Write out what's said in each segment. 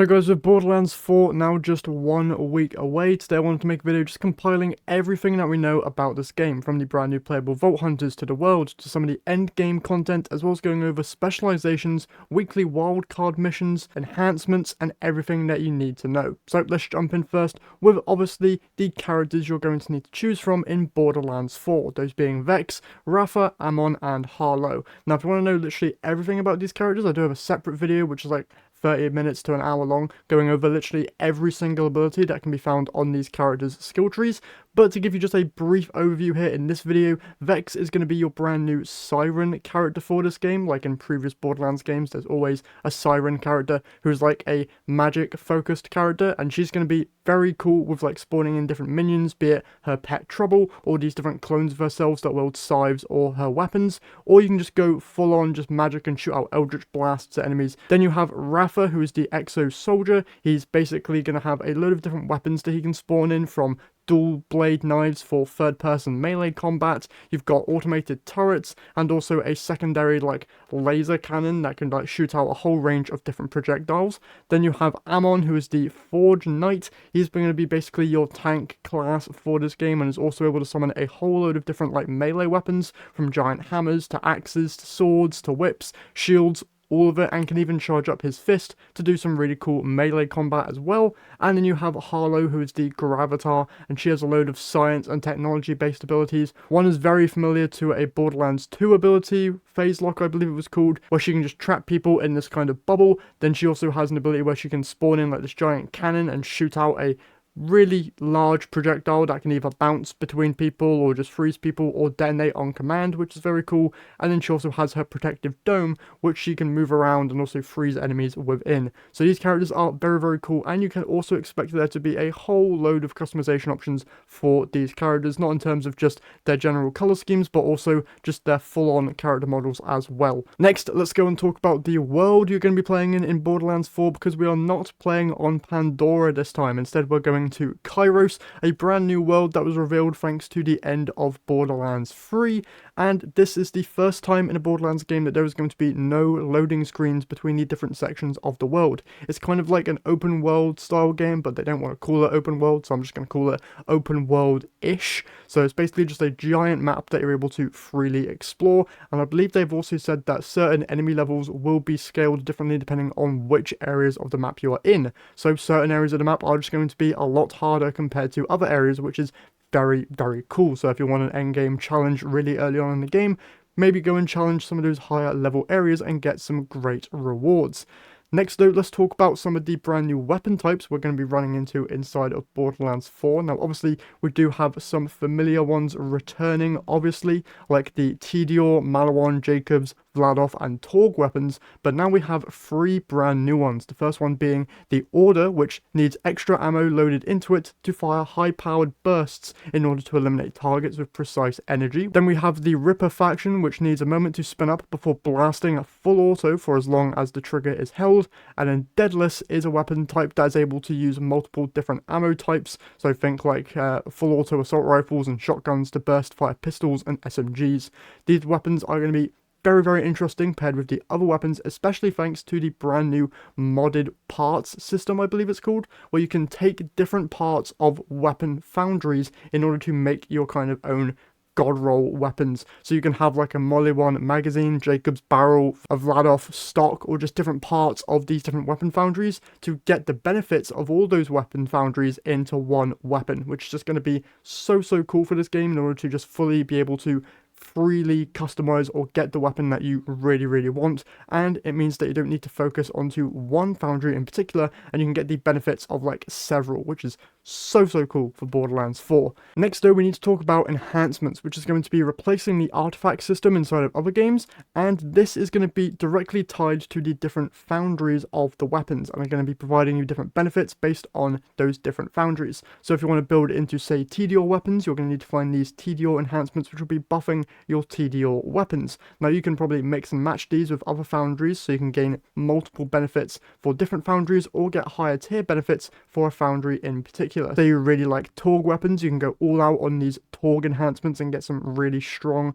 Hey guys, with Borderlands 4 now just 1 week away, today I wanted to make a video just compiling everything that we know about this game, from the brand new playable Vault Hunters to the world, to some of the endgame content, as well as going over specializations, weekly wildcard missions, enhancements, and everything that you need to know. So let's jump in first with obviously the characters you're going to need to choose from in Borderlands 4, those being Vex, Rafa, Amon, and Harlow. Now if you want to know literally everything about these characters, I do have a separate video which is like 30 minutes to an hour long, going over literally every single ability that can be found on these characters' skill trees. But to give you just a brief overview here in this video, Vex is going to be your brand new Siren character for this game. Like in previous Borderlands games, there's always a Siren character who's like a magic focused character, and she's going to be very cool with like spawning in different minions, be it her pet Trouble, or these different clones of herself that wield scythes or her weapons, or you can just go full on just magic and shoot out eldritch blasts at enemies. Then you have Rafa, who is the Exo Soldier. He's basically going to have a load of different weapons that he can spawn in, from dual blade knives for third person melee combat, you've got automated turrets, and also a secondary like laser cannon that can like shoot out a whole range of different projectiles. Then you have Amon, who is the Forge Knight. He's going to be basically your tank class for this game, and is also able to summon a whole load of different like melee weapons, from giant hammers to axes to swords to whips, shields, all of it, and can even charge up his fist to do some really cool melee combat as well. And then you have Harlow, who is the Gravatar, and she has a load of science and technology based abilities. One is very familiar to a Borderlands 2 ability, Phase Lock I believe it was called, where she can just trap people in this kind of bubble. Then she also has an ability where she can spawn in like this giant cannon and shoot out a really large projectile that can either bounce between people or just freeze people or detonate on command, which is very cool. And then she also has her protective dome, which she can move around and also freeze enemies within. So these characters are very cool, and you can also expect there to be a whole load of customization options for these characters, not in terms of just their general color schemes, but also just their full-on character models as well. Next, let's go and talk about the world you're going to be playing in Borderlands 4, because we are not playing on Pandora this time. Instead, we're going to Kairos, a brand new world that was revealed thanks to the end of Borderlands 3, and this is the first time in a Borderlands game that there is going to be no loading screens between the different sections of the world. It's kind of like an open world style game, but they don't want to call it open world, so I'm just going to call it open world-ish. So it's basically just a giant map that you're able to freely explore, and I believe they've also said that certain enemy levels will be scaled differently depending on which areas of the map you are in. So certain areas of the map are just going to be a lot harder compared to other areas, which is very cool. So if you want an endgame challenge really early on in the game, maybe go and challenge some of those higher level areas and get some great rewards. Next though, let's talk about some of the brand new weapon types we're going to be running into inside of Borderlands 4. Now obviously we do have some familiar ones returning, obviously, like the Tediore, Maliwan, Jacobs, Vladof, and Torg weapons, but now we have 3 brand new ones. The first one being the Order, which needs extra ammo loaded into it to fire high-powered bursts in order to eliminate targets with precise energy. Then we have the Ripper faction, which needs a moment to spin up before blasting a full auto for as long as the trigger is held. And then Deadless is a weapon type that is able to use multiple different ammo types, so think like full auto assault rifles and shotguns to burst fire pistols and SMGs. These weapons are going to be very interesting paired with the other weapons, especially thanks to the brand new modded parts system, I believe it's called, where you can take different parts of weapon foundries in order to make your kind of own god roll weapons. So you can have like a Maliwan magazine, Jacob's barrel, a Vladof stock, or just different parts of these different weapon foundries to get the benefits of all those weapon foundries into one weapon, which is just going to be so cool for this game in order to just fully be able to freely customize or get the weapon that you really want. And it means that you don't need to focus onto one foundry in particular, and you can get the benefits of like several, which is so cool for Borderlands 4. Next though, we need to talk about enhancements, which is going to be replacing the artifact system inside of other games, and this is going to be directly tied to the different foundries of the weapons, and are going to be providing you different benefits based on those different foundries. So if you want to build into, say, Tediore weapons, you're going to need to find these Tediore enhancements, which will be buffing your Tediore weapons. Now you can probably mix and match these with other foundries, so you can gain multiple benefits for different foundries or get higher tier benefits for a foundry in particular. ridiculous. Say you really like Torg weapons, you can go all out on these Torg enhancements and get some really strong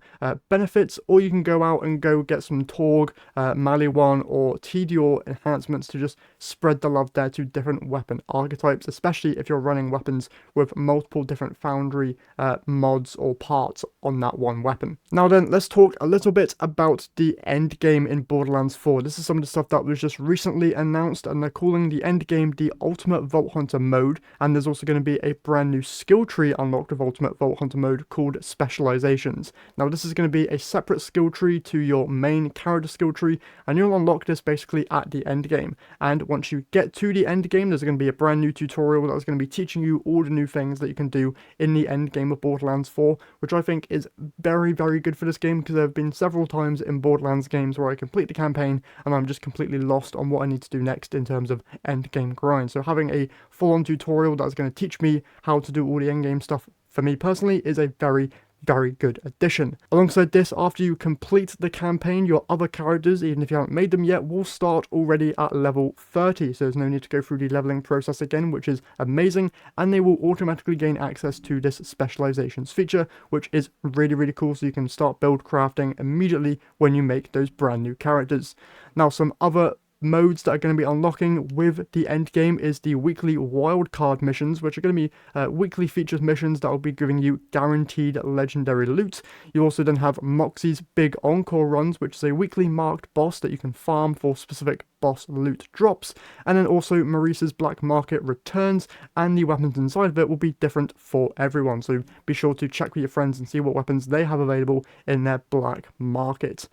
benefits, or you can go out and go get some Torg, Maliwan, or Tedior enhancements to just spread the love there to different weapon archetypes, especially if you're running weapons with multiple different foundry mods or parts on that one weapon. Now then, let's talk a little bit about the end game in Borderlands 4. This is some of the stuff that was just recently announced, and they're calling the end game the Ultimate Vault Hunter mode, and there's also going to be a brand new skill tree unlocked with Ultimate Vault Hunter mode called Specializations. Now this is going to be a separate skill tree to your main character skill tree, and you'll unlock this basically at the end game. And once you get to the end game, there's going to be a brand new tutorial that's going to be teaching you all the new things that you can do in the end game of Borderlands 4, which I think is very, very good for this game, because there have been several times in Borderlands games where I complete the campaign and I'm just completely lost on what I need to do next in terms of end game grind. So having a full-on tutorial that's going to teach me how to do all the end game stuff, for me personally, is a very, very good addition. Alongside this, after you complete the campaign, your other characters, even if you haven't made them yet, will start already at level 30, so there's no need to go through the leveling process again, which is amazing, and they will automatically gain access to this Specializations feature, which is really, really cool, so you can start build crafting immediately when you make those brand new characters. Now, some other modes that are going to be unlocking with the end game is the weekly wildcard missions, which are going to be weekly featured missions that will be giving you guaranteed legendary loot. You also then have Moxie's big encore runs, which is a weekly marked boss that you can farm for specific boss loot drops, and then also Maurice's black market returns, and the weapons inside of it will be different for everyone, so be sure to check with your friends and see what weapons they have available in their black market.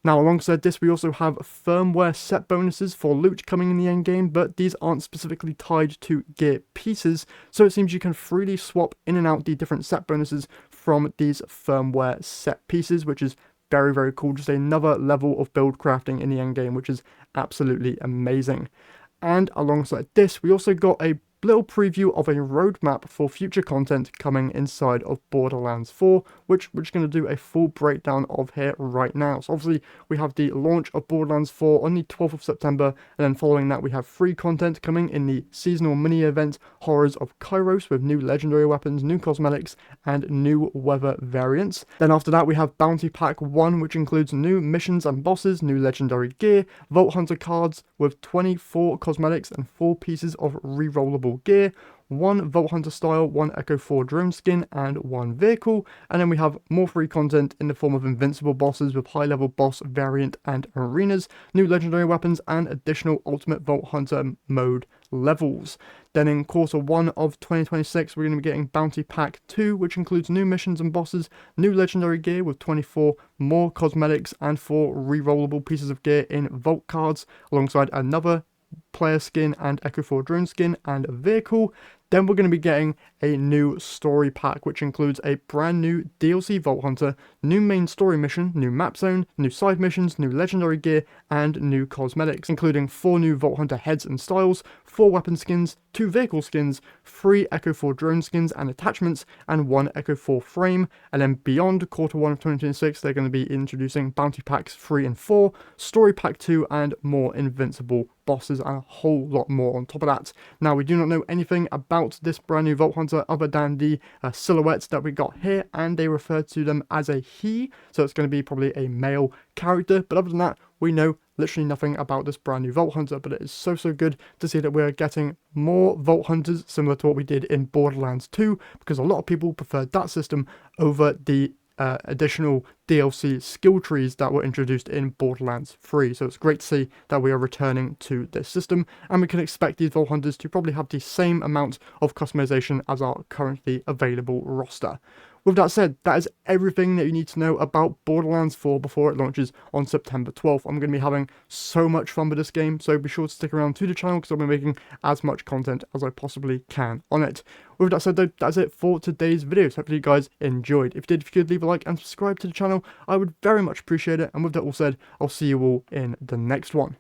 Now, alongside this, we also have firmware set bonuses for loot coming in the end game, but these aren't specifically tied to gear pieces, so it seems you can freely swap in and out the different set bonuses from these firmware set pieces, which is very, very cool. Just another level of build crafting in the end game, which is absolutely amazing. And alongside this, we also got a little preview of a roadmap for future content coming inside of Borderlands 4, which we're just going to do a full breakdown of here right now. So obviously we have the launch of Borderlands 4 on the 12th of September, and then following that we have free content coming in the seasonal mini event Horrors of Kairos, with new legendary weapons, new cosmetics, and new weather variants. Then after that we have Bounty Pack 1, which includes new missions and bosses, new legendary gear, Vault Hunter cards with 24 cosmetics and 4 pieces of rerollable gear, 1 Vault Hunter style, 1 Echo 4 drone skin, and 1 vehicle. And then we have more free content in the form of invincible bosses with high level boss variant and arenas, new legendary weapons, and additional Ultimate Vault Hunter mode levels. Then in quarter 1 of 2026 we're going to be getting Bounty Pack 2, which includes new missions and bosses, new legendary gear with 24 more cosmetics, and 4 rerollable pieces of gear in Vault cards, alongside another player skin and Echo 4 drone skin and a vehicle. Then we're going to be getting a new story pack, which includes a brand new DLC Vault Hunter, new main story mission, new map zone, new side missions, new legendary gear, and new cosmetics, including 4 new Vault Hunter heads and styles, 4 weapon skins, 2 vehicle skins, 3 Echo 4 drone skins and attachments, and 1 Echo 4 frame. And then beyond quarter 1 of 2026, they're going to be introducing Bounty Packs 3 and 4, Story Pack 2, and more invincible bosses, and a whole lot more on top of that. Now, we do not know anything about this brand new Vault Hunter other than the silhouettes that we got here, and they refer to them as a he, so it's going to be probably a male character. But other than that, we know literally nothing about this brand new Vault Hunter, but it is so good to see that we're getting more Vault Hunters similar to what we did in Borderlands 2, because a lot of people preferred that system over the additional DLC skill trees that were introduced in Borderlands 3. So it's great to see that we are returning to this system, and we can expect these Vault Hunters to probably have the same amount of customization as our currently available roster. With that said, that is everything that you need to know about Borderlands 4 before it launches on September 12th. I'm going to be having so much fun with this game, so be sure to stick around to the channel because I'll be making as much content as I possibly can on it. With that said though, that's it for today's video. So hopefully you guys enjoyed. If you did, if you could leave a like and subscribe to the channel, I would very much appreciate it. And with that all said, I'll see you all in the next one.